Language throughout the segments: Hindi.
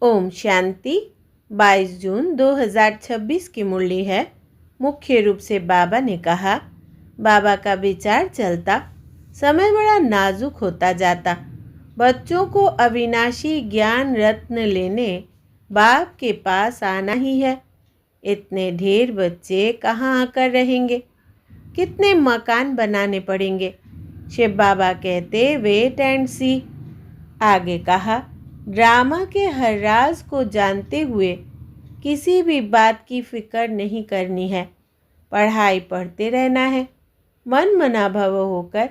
ओम शांति। 22 जून 2026 की मुरली है। मुख्य रूप से बाबा ने कहा, बाबा का विचार चलता, समय बड़ा नाजुक होता जाता। बच्चों को अविनाशी ज्ञान रत्न लेने बाप के पास आना ही है। इतने ढेर बच्चे कहाँ आकर रहेंगे? कितने मकान बनाने पड़ेंगे? शिव बाबा कहते वेट एंड सी। आगे कहा, ड्रामा के हर राज को जानते हुए किसी भी बात की फिक्र नहीं करनी है। पढ़ाई पढ़ते रहना है। मन मना भव होकर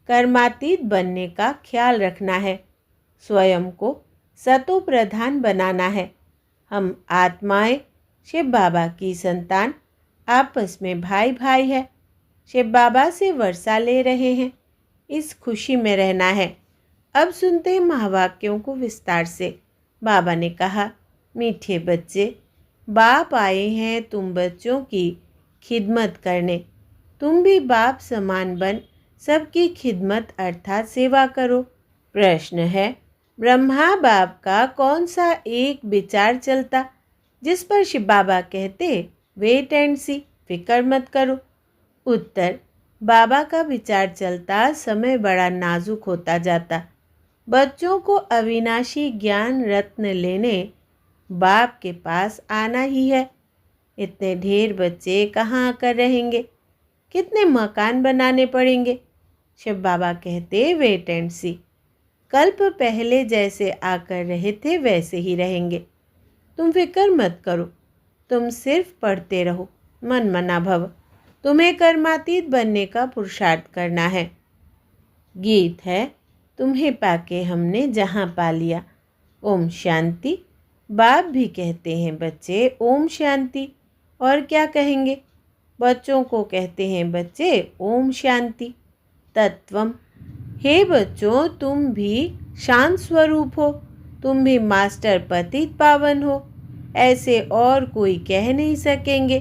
कर्मातीत बनने का ख्याल रखना है। स्वयं को सतो प्रधान बनाना है। हम आत्माएं शिव बाबा की संतान आपस में भाई भाई है। शिव बाबा से वर्षा ले रहे हैं। इस खुशी में रहना है। अब सुनते हैं महावाक्यों को विस्तार से। बाबा ने कहा, मीठे बच्चे, बाप आए हैं तुम बच्चों की खिदमत करने। तुम भी बाप समान बन सबकी खिदमत अर्थात सेवा करो। प्रश्न है, ब्रह्मा बाप का कौन सा एक विचार चलता जिस पर शिव बाबा कहते वेट एंड सी, फिक्र मत करो? उत्तर, बाबा का विचार चलता, समय बड़ा नाजुक होता जाता। बच्चों को अविनाशी ज्ञान रत्न लेने बाप के पास आना ही है। इतने ढेर बच्चे कहाँ आकर रहेंगे? कितने मकान बनाने पड़ेंगे? शिव बाबा कहते वेट एंड सी। कल्प पहले जैसे आकर रहे थे वैसे ही रहेंगे। तुम फिक्र मत करो। तुम सिर्फ पढ़ते रहो। मन मना भव। तुम्हें कर्मातीत बनने का पुरुषार्थ करना है। गीत है, तुम्हें पाके हमने जहाँ पा लिया। ओम शांति। बाप भी कहते हैं बच्चे ओम शांति। और क्या कहेंगे? बच्चों को कहते हैं बच्चे ओम शांति। तत्वम, हे बच्चों, तुम भी शांत स्वरूप हो। तुम भी मास्टर पतित पावन हो। ऐसे और कोई कह नहीं सकेंगे।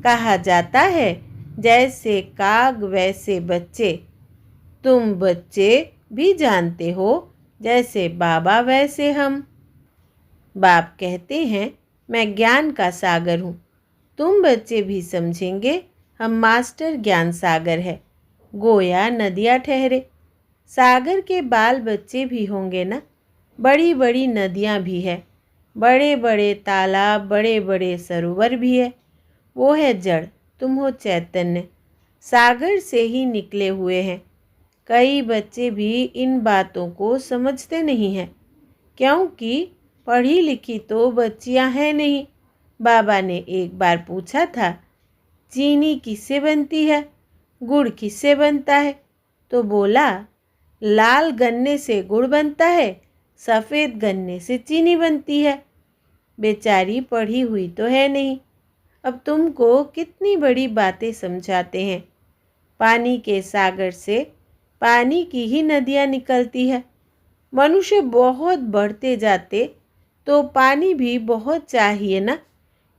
कहा जाता है जैसे काग वैसे बच्चे। तुम बच्चे भी जानते हो जैसे बाबा वैसे हम। बाप कहते हैं मैं ज्ञान का सागर हूँ। तुम बच्चे भी समझेंगे हम मास्टर ज्ञान सागर है। गोया नदियाँ ठहरे। सागर के बाल बच्चे भी होंगे ना। बड़ी बड़ी नदियाँ भी है। बड़े बड़े तालाब, बड़े बड़े सरोवर भी है। वो है जड़, तुम हो चैतन्य। सागर से ही निकले हुए हैं। कई बच्चे भी इन बातों को समझते नहीं हैं, क्योंकि पढ़ी लिखी तो बच्चियां हैं नहीं। बाबा ने एक बार पूछा था, चीनी किससे बनती है, गुड़ किससे बनता है? तो बोला, लाल गन्ने से गुड़ बनता है, सफ़ेद गन्ने से चीनी बनती है। बेचारी पढ़ी हुई तो है नहीं। अब तुमको कितनी बड़ी बातें समझाते हैं। पानी के सागर से पानी की ही नदियाँ निकलती है। मनुष्य बहुत बढ़ते जाते तो पानी भी बहुत चाहिए ना।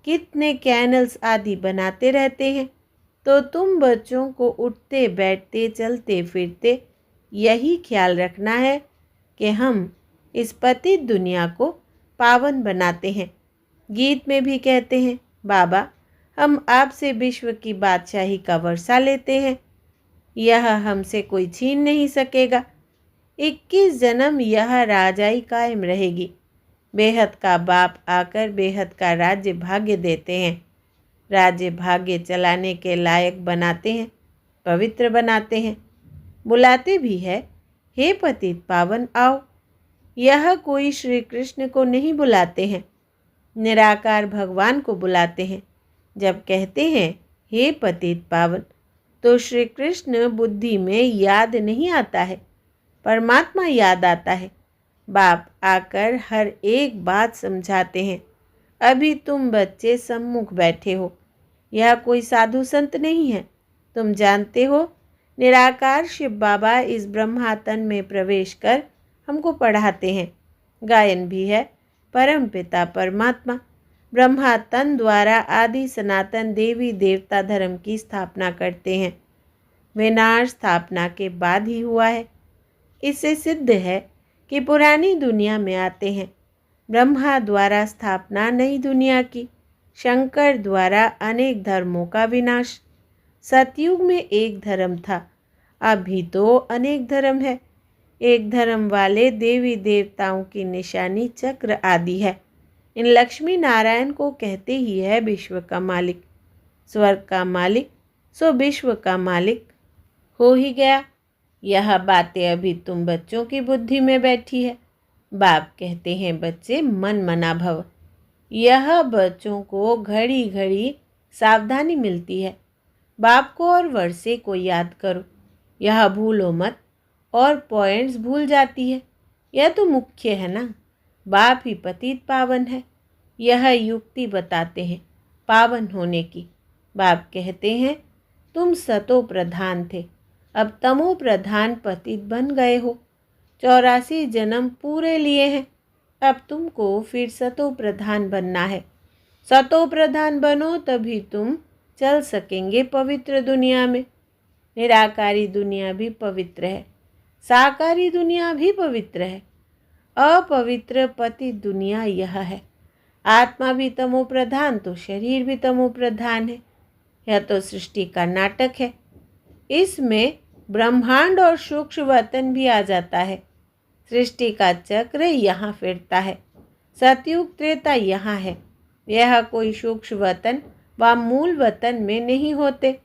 कितने कैनल्स आदि बनाते रहते हैं। तो तुम बच्चों को उठते बैठते चलते फिरते यही ख्याल रखना है कि हम इस पतित दुनिया को पावन बनाते हैं। गीत में भी कहते हैं, बाबा हम आपसे विश्व की बादशाही का वर्षा लेते हैं। यह हमसे कोई छीन नहीं सकेगा। 21 जन्म यह राजाई कायम रहेगी। बेहद का बाप आकर बेहद का राज्य भाग्य देते हैं। राज्य भाग्य चलाने के लायक बनाते हैं, पवित्र बनाते हैं। बुलाते भी है, हे पतित पावन आओ। यह कोई श्री कृष्ण को नहीं बुलाते हैं, निराकार भगवान को बुलाते हैं। जब कहते हैं हे पतित पावन, तो श्री कृष्ण बुद्धि में याद नहीं आता है, परमात्मा याद आता है। बाप आकर हर एक बात समझाते हैं। अभी तुम बच्चे सम्मुख बैठे हो। यह कोई साधु संत नहीं है। तुम जानते हो निराकार शिव बाबा इस ब्रह्मा तन में प्रवेश कर हमको पढ़ाते हैं। गायन भी है, परम पिता परमात्मा ब्रह्मा तन द्वारा आदि सनातन देवी देवता धर्म की स्थापना करते हैं। विनाश स्थापना के बाद ही हुआ है। इससे सिद्ध है कि पुरानी दुनिया में आते हैं। ब्रह्मा द्वारा स्थापना नई दुनिया की, शंकर द्वारा अनेक धर्मों का विनाश। सतयुग में एक धर्म था, अभी तो अनेक धर्म है। एक धर्म वाले देवी देवताओं की निशानी चक्र आदि है। इन लक्ष्मी नारायण को कहते ही है विश्व का मालिक। स्वर्ग का मालिक सो विश्व का मालिक हो ही गया। यह बातें अभी तुम बच्चों की बुद्धि में बैठी है। बाप कहते हैं बच्चे मन मना भव। यह बच्चों को घड़ी घड़ी सावधानी मिलती है। बाप को और वर्षे को याद करो, यह भूलो मत। और पॉइंट्स भूल जाती है, यह तो मुख्य है ना। बाप ही पतित पावन है, यह युक्ति बताते हैं पावन होने की। बाप कहते हैं तुम सतो प्रधान थे, अब तमो प्रधान पतित बन गए हो। 84 जन्म पूरे लिए हैं, अब तुमको फिर सतो प्रधान बनना है। सतो प्रधान बनो तभी तुम चल सकेंगे पवित्र दुनिया में। निराकारी दुनिया भी पवित्र है, साकारी दुनिया भी पवित्र है। अपवित्र पतित दुनिया यह है। आत्मा भी तमो प्रधान तो शरीर भी तमो प्रधान है। यह तो सृष्टि का नाटक है। इसमें ब्रह्मांड और सूक्ष्म वतन भी आ जाता है। सृष्टि का चक्र यहाँ फिरता है। सतयुग त्रेता यहाँ है। यह कोई सूक्ष्म वतन व मूल वतन में नहीं होते,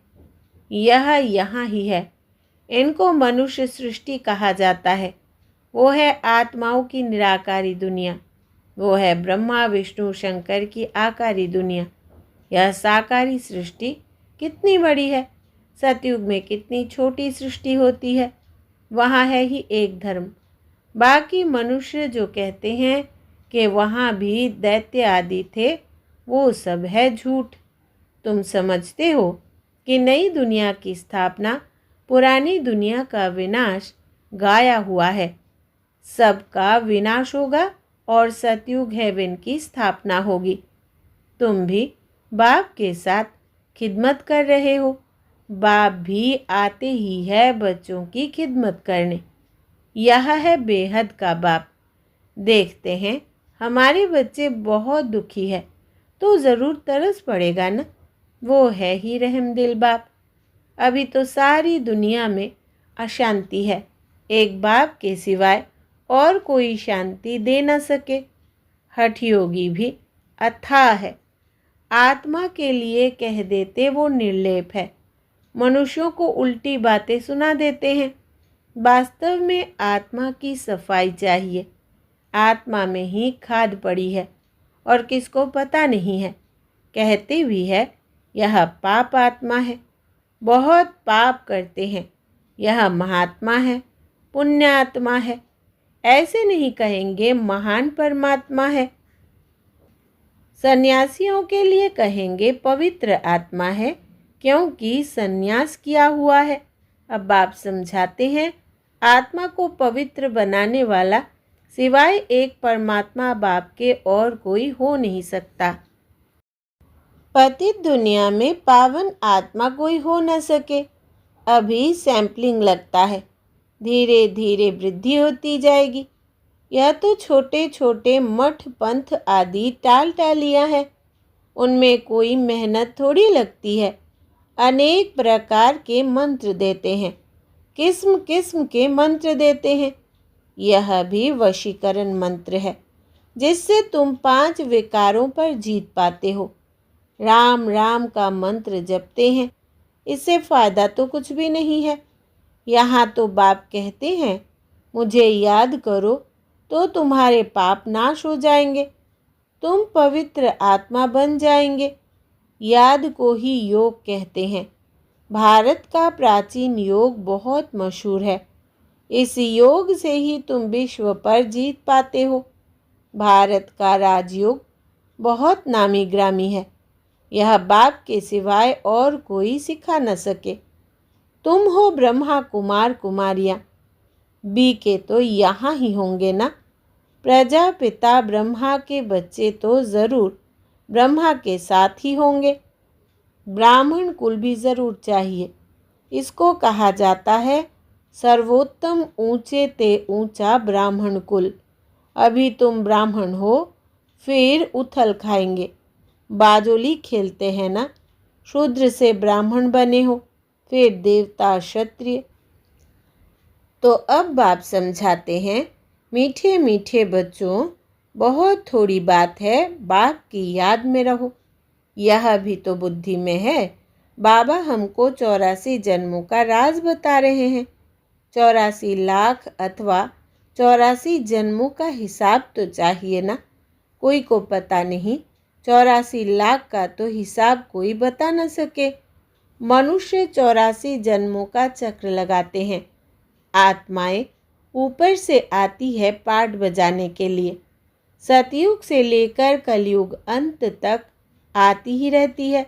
यह यहाँ ही है। इनको मनुष्य सृष्टि कहा जाता है। वो है आत्माओं की निराकारी दुनिया, वो है ब्रह्मा विष्णु शंकर की आकारी दुनिया। यह साकारी सृष्टि कितनी बड़ी है। सतयुग में कितनी छोटी सृष्टि होती है। वहाँ है ही एक धर्म। बाकी मनुष्य जो कहते हैं कि वहाँ भी दैत्य आदि थे, वो सब है झूठ। तुम समझते हो कि नई दुनिया की स्थापना पुरानी दुनिया का विनाश गाया हुआ है। सबका विनाश होगा और सतयुग हेवन की स्थापना होगी। तुम भी बाप के साथ खिदमत कर रहे हो। बाप भी आते ही है बच्चों की खिदमत करने। यह है बेहद का बाप। देखते हैं हमारे बच्चे बहुत दुखी है तो ज़रूर तरस पड़ेगा ना। वो है ही रहमदिल बाप। अभी तो सारी दुनिया में अशांति है। एक बाप के सिवाय और कोई शांति दे न सके। हठ योगी भी अथाह है। आत्मा के लिए कह देते वो निर्लेप है। मनुष्यों को उल्टी बातें सुना देते हैं। वास्तव में आत्मा की सफाई चाहिए। आत्मा में ही खाद पड़ी है और किसको पता नहीं है। कहते भी है यह पाप आत्मा है, बहुत पाप करते हैं। यह महात्मा है, पुण्य आत्मा है। ऐसे नहीं कहेंगे महान परमात्मा है। सन्यासियों के लिए कहेंगे पवित्र आत्मा है, क्योंकि सन्यास किया हुआ है। अब बाप समझाते हैं आत्मा को पवित्र बनाने वाला सिवाय एक परमात्मा बाप के और कोई हो नहीं सकता। पतित दुनिया में पावन आत्मा कोई हो न सके। अभी सैंपलिंग लगता है, धीरे धीरे वृद्धि होती जाएगी। यह तो छोटे छोटे मठ पंथ आदि टाल टालियाँ हैं, उनमें कोई मेहनत थोड़ी लगती है। अनेक प्रकार के मंत्र देते हैं, किस्म किस्म के मंत्र देते हैं। यह भी वशीकरण मंत्र है, जिससे तुम 5 विकारों पर जीत पाते हो। राम राम का मंत्र जपते हैं, इससे फ़ायदा तो कुछ भी नहीं है। यहाँ तो बाप कहते हैं मुझे याद करो तो तुम्हारे पाप नाश हो जाएंगे, तुम पवित्र आत्मा बन जाएंगे। याद को ही योग कहते हैं। भारत का प्राचीन योग बहुत मशहूर है। इस योग से ही तुम विश्व पर जीत पाते हो। भारत का राजयोग बहुत नामी ग्रामी है। यह बाप के सिवाय और कोई सिखा न सके। तुम हो ब्रह्मा कुमार कुमारियाँ, बी के तो यहाँ ही होंगे ना। प्रजापिता ब्रह्मा के बच्चे तो ज़रूर ब्रह्मा के साथ ही होंगे। ब्राह्मण कुल भी ज़रूर चाहिए। इसको कहा जाता है सर्वोत्तम ऊंचे ते ऊंचा ब्राह्मण कुल। अभी तुम ब्राह्मण हो फिर उथल खाएंगे। बाजोली खेलते हैं ना, शूद्र से ब्राह्मण बने हो, फिर देवता क्षत्रिय। तो अब बाप समझाते हैं, मीठे मीठे बच्चों, बहुत थोड़ी बात है, बाप की याद में रहो। यह भी तो बुद्धि में है। बाबा हमको 84 जन्मों का राज बता रहे हैं। 84 लाख अथवा 84 जन्मों का हिसाब तो चाहिए ना। कोई को पता नहीं, 84 लाख का तो हिसाब कोई बता न सके। मनुष्य 84 जन्मों का चक्र लगाते हैं। आत्माएं ऊपर से आती है पाठ बजाने के लिए। सतयुग से लेकर कलयुग अंत तक आती ही रहती है।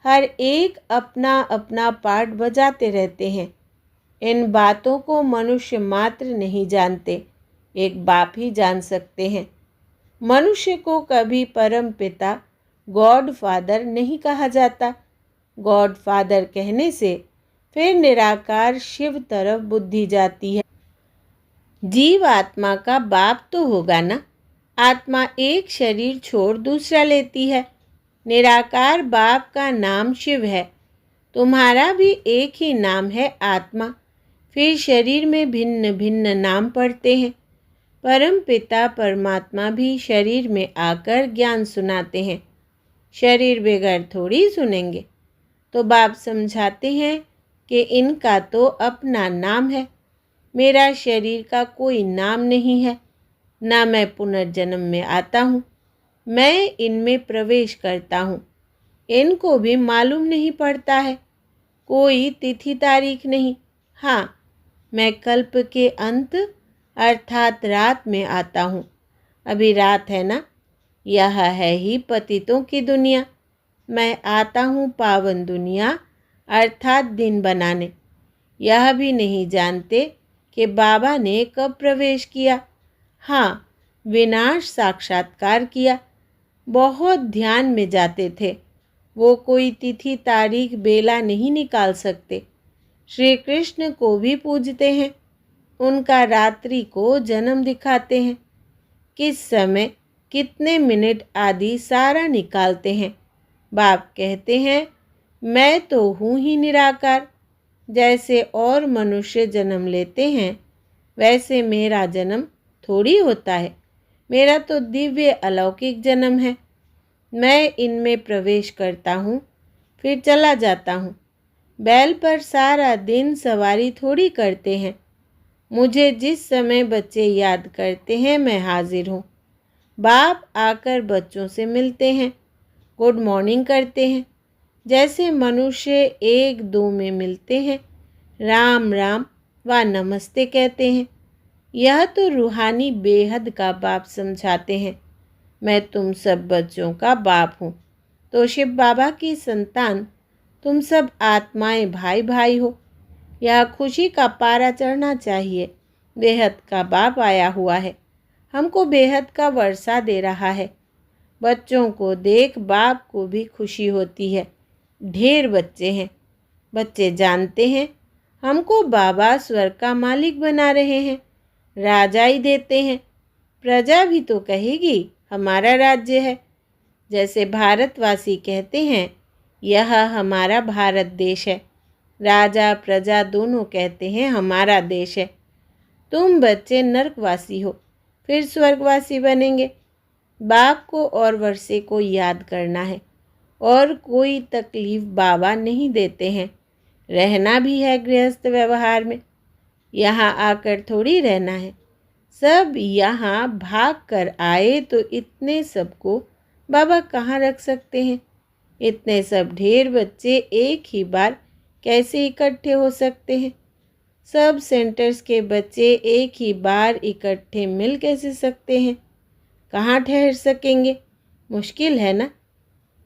हर एक अपना अपना पाठ बजाते रहते हैं। इन बातों को मनुष्य मात्र नहीं जानते, एक बाप ही जान सकते हैं। मनुष्य को कभी परम पिता गॉड फादर नहीं कहा जाता। गॉड फादर कहने से फिर निराकार शिव तरफ बुद्धि जाती है। जीव आत्मा का बाप तो होगा ना। आत्मा एक शरीर छोड़ दूसरा लेती है। निराकार बाप का नाम शिव है। तुम्हारा भी एक ही नाम है आत्मा। फिर शरीर में भिन्न भिन्न नाम पढ़ते हैं। परम पिता परमात्मा भी शरीर में आकर ज्ञान सुनाते हैं। शरीर बगैर थोड़ी सुनेंगे। तो बाप समझाते हैं कि इनका तो अपना नाम है। मेरा शरीर का कोई नाम नहीं है। ना मैं पुनर्जन्म में आता हूँ, मैं इनमें प्रवेश करता हूँ। इनको भी मालूम नहीं पड़ता है, कोई तिथि तारीख नहीं। हाँ, मैं कल्प के अंत अर्थात रात में आता हूँ। अभी रात है ना, यह है ही पतितों की दुनिया। मैं आता हूँ पावन दुनिया अर्थात दिन बनाने। यह भी नहीं जानते कि बाबा ने कब प्रवेश किया। हाँ, विनाश साक्षात्कार किया। बहुत ध्यान में जाते थे। वो कोई तिथि तारीख बेला नहीं निकाल सकते। श्री कृष्ण को भी पूजते हैं। उनका रात्रि को जन्म दिखाते हैं। किस समय कितने मिनट आदि सारा निकालते हैं। बाप कहते हैं, मैं तो हूँ ही निराकार। जैसे और मनुष्य जन्म लेते हैं, वैसे मेरा जन्म थोड़ी होता है। मेरा तो दिव्य अलौकिक जन्म है। मैं इनमें प्रवेश करता हूँ, फिर चला जाता हूँ। बैल पर सारा दिन सवारी थोड़ी करते हैं। मुझे जिस समय बच्चे याद करते हैं, मैं हाजिर हूँ। बाप आकर बच्चों से मिलते हैं, गुड मॉर्निंग करते हैं। जैसे मनुष्य एक दो में मिलते हैं, राम राम व नमस्ते कहते हैं। यह तो रूहानी बेहद का बाप समझाते हैं। मैं तुम सब बच्चों का बाप हूँ। तो शिव बाबा की संतान तुम सब आत्माएं भाई भाई हो। यह खुशी का पारा चढ़ना चाहिए। बेहद का बाप आया हुआ है, हमको बेहद का वर्षा दे रहा है। बच्चों को देख बाप को भी खुशी होती है। ढेर बच्चे हैं। बच्चे जानते हैं हमको बाबा स्वर्ग का मालिक बना रहे हैं, राजा ही देते हैं। प्रजा भी तो कहेगी हमारा राज्य है। जैसे भारतवासी कहते हैं यह हमारा भारत देश है। राजा प्रजा दोनों कहते हैं हमारा देश है। तुम बच्चे नरकवासी हो, फिर स्वर्गवासी बनेंगे। बाप को और वर्षे को याद करना है और कोई तकलीफ बाबा नहीं देते हैं। रहना भी है गृहस्थ व्यवहार में। यहाँ आकर थोड़ी रहना है। सब यहाँ भाग कर आए तो इतने सबको बाबा कहाँ रख सकते हैं। इतने सब ढेर बच्चे एक ही बार कैसे इकट्ठे हो सकते हैं। सब सेंटर्स के बच्चे एक ही बार इकट्ठे मिल कैसे सकते हैं। कहाँ ठहर सकेंगे, मुश्किल है ना।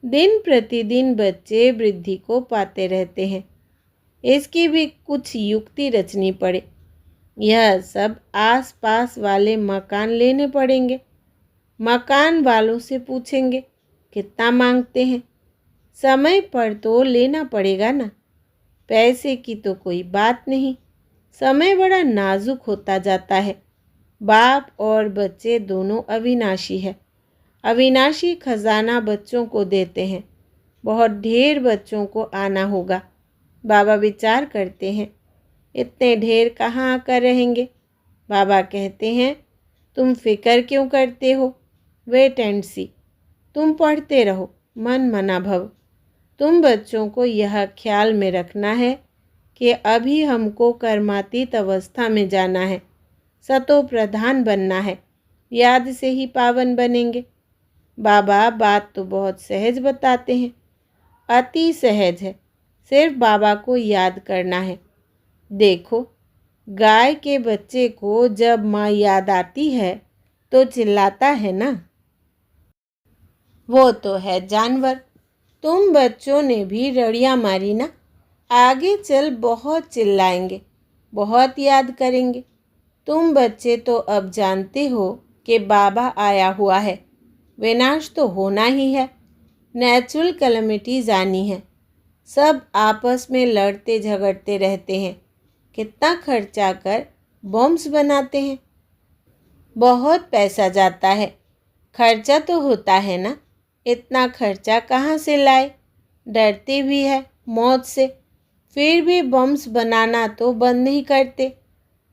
दिन प्रतिदिन बच्चे वृद्धि को पाते रहते हैं। इसकी भी कुछ युक्ति रचनी पड़े। यह सब आस पास वाले मकान लेने पड़ेंगे। मकान वालों से पूछेंगे कितना मांगते हैं। समय पर तो लेना पड़ेगा ना। पैसे की तो कोई बात नहीं। समय बड़ा नाजुक होता जाता है। बाप और बच्चे दोनों अविनाशी है। अविनाशी खजाना बच्चों को देते हैं। बहुत ढेर बच्चों को आना होगा। बाबा विचार करते हैं, इतने ढेर कहाँ आकर रहेंगे। बाबा कहते हैं, तुम फिक्र क्यों करते हो, वेट एंड सी। तुम पढ़ते रहो, मन मना भव। तुम बच्चों को यह ख्याल में रखना है कि अभी हमको कर्मातीत अवस्था में जाना है, सतो प्रधान बनना है, याद से ही पावन बनेंगे। बाबा बात तो बहुत सहज बताते हैं, अति सहज है, सिर्फ बाबा को याद करना है। देखो, गाय के बच्चे को जब माँ याद आती है तो चिल्लाता है ना, वो तो है जानवर। तुम बच्चों ने भी रड़ियाँ मारी ना, आगे चल बहुत चिल्लाएंगे, बहुत याद करेंगे। तुम बच्चे तो अब जानते हो कि बाबा आया हुआ है, विनाश तो होना ही है, नेचुरल कैलेमिटीज आनी है। सब आपस में लड़ते झगड़ते रहते हैं, कितना खर्चा कर बॉम्ब्स बनाते हैं, बहुत पैसा जाता है, खर्चा तो होता है ना। इतना खर्चा कहाँ से लाए, डरते भी है मौत से, फिर भी बम्स बनाना तो बंद नहीं करते।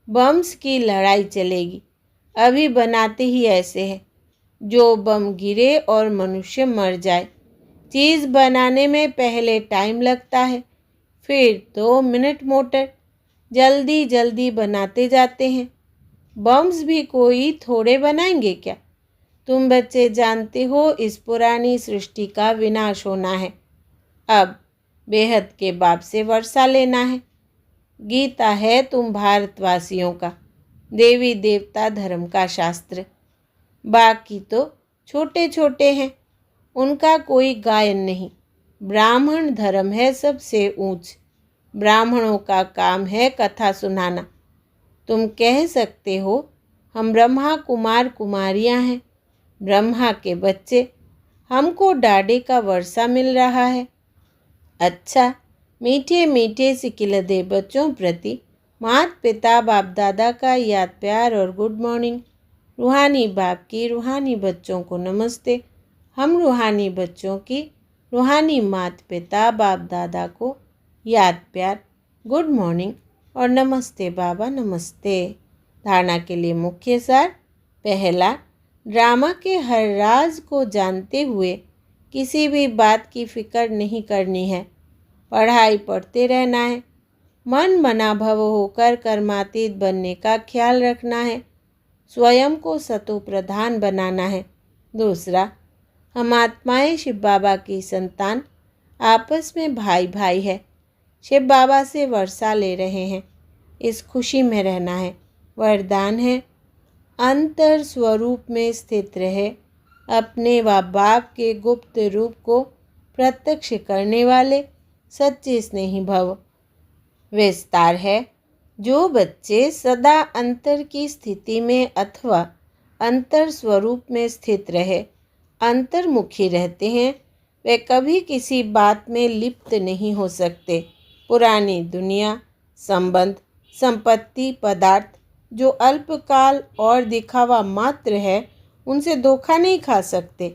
बम्स की लड़ाई चलेगी, अभी बनाते ही ऐसे हैं, जो बम गिरे और मनुष्य मर जाए। चीज़ बनाने में पहले टाइम लगता है, फिर 2 मिनट मोटर, जल्दी जल्दी बनाते जाते हैं। बम्स भी कोई थोड़े बनाएंगे क्या। तुम बच्चे जानते हो इस पुरानी सृष्टि का विनाश होना है। अब बेहद के बाप से वर्षा लेना है। गीता है तुम भारतवासियों का देवी देवता धर्म का शास्त्र। बाकी तो छोटे छोटे हैं, उनका कोई गायन नहीं। ब्राह्मण धर्म है सबसे ऊंच, ब्राह्मणों का काम है कथा सुनाना। तुम कह सकते हो हम ब्रह्मा कुमार कुमारियां हैं, ब्रह्मा के बच्चे, हमको डाडे का वर्षा मिल रहा है। अच्छा, मीठे मीठे सिकिलदे बच्चों प्रति माता पिता बाप दादा का याद प्यार और गुड मॉर्निंग। रूहानी बाप की रूहानी बच्चों को नमस्ते। हम रूहानी बच्चों की रूहानी माता पिता बाप दादा को याद प्यार, गुड मॉर्निंग और नमस्ते बाबा नमस्ते। धारणा के लिए मुख्य सार। पहला, ड्रामा के हर राज को जानते हुए किसी भी बात की फिक्र नहीं करनी है। पढ़ाई पढ़ते रहना है, मन मना भव होकर कर्मातीत बनने का ख्याल रखना है, स्वयं को सतो प्रधान बनाना है। दूसरा, हम आत्माएं शिव बाबा की संतान, आपस में भाई भाई है, शिव बाबा से वर्षा ले रहे हैं, इस खुशी में रहना है। वरदान है, अंतर स्वरूप में स्थित रहे, अपने व बाप के गुप्त रूप को प्रत्यक्ष करने वाले सच्चे स्नेही भव। विस्तार है, जो बच्चे सदा अंतर की स्थिति में अथवा अंतर स्वरूप में स्थित रहे अंतर्मुखी रहते हैं, वे कभी किसी बात में लिप्त नहीं हो सकते। पुरानी दुनिया, संबंध, संपत्ति, पदार्थ जो अल्पकाल और दिखावा मात्र है, उनसे धोखा नहीं खा सकते।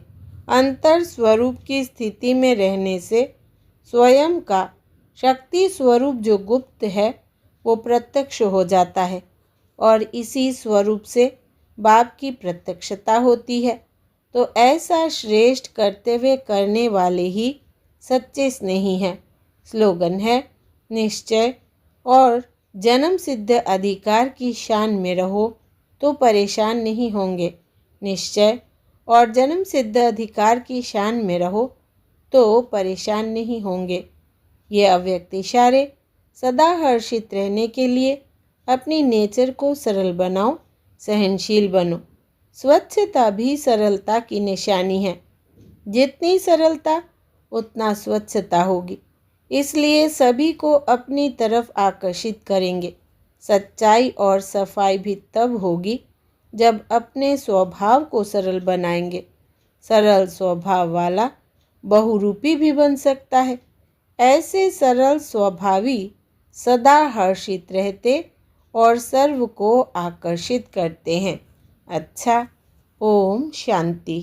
अंतर स्वरूप की स्थिति में रहने से स्वयं का शक्ति स्वरूप जो गुप्त है वो प्रत्यक्ष हो जाता है और इसी स्वरूप से बाप की प्रत्यक्षता होती है। तो ऐसा श्रेष्ठ कर्तव्य करने वाले ही सच्चे स्नेही हैं। स्लोगन है, निश्चय और जन्म सिद्ध अधिकार की शान में रहो तो परेशान नहीं होंगे। निश्चय और जन्म सिद्ध अधिकार की शान में रहो तो परेशान नहीं होंगे। ये अव्यक्त इशारे सदा हर्षित रहने के लिए अपनी नेचर को सरल बनाओ, सहनशील बनो। स्वच्छता भी सरलता की निशानी है। जितनी सरलता उतना स्वच्छता होगी, इसलिए सभी को अपनी तरफ आकर्षित करेंगे। सच्चाई और सफाई भी तब होगी जब अपने स्वभाव को सरल बनाएंगे। सरल स्वभाव वाला बहुरूपी भी बन सकता है। ऐसे सरल स्वभावी सदा हर्षित रहते और सर्व को आकर्षित करते हैं। अच्छा, ओम शांति।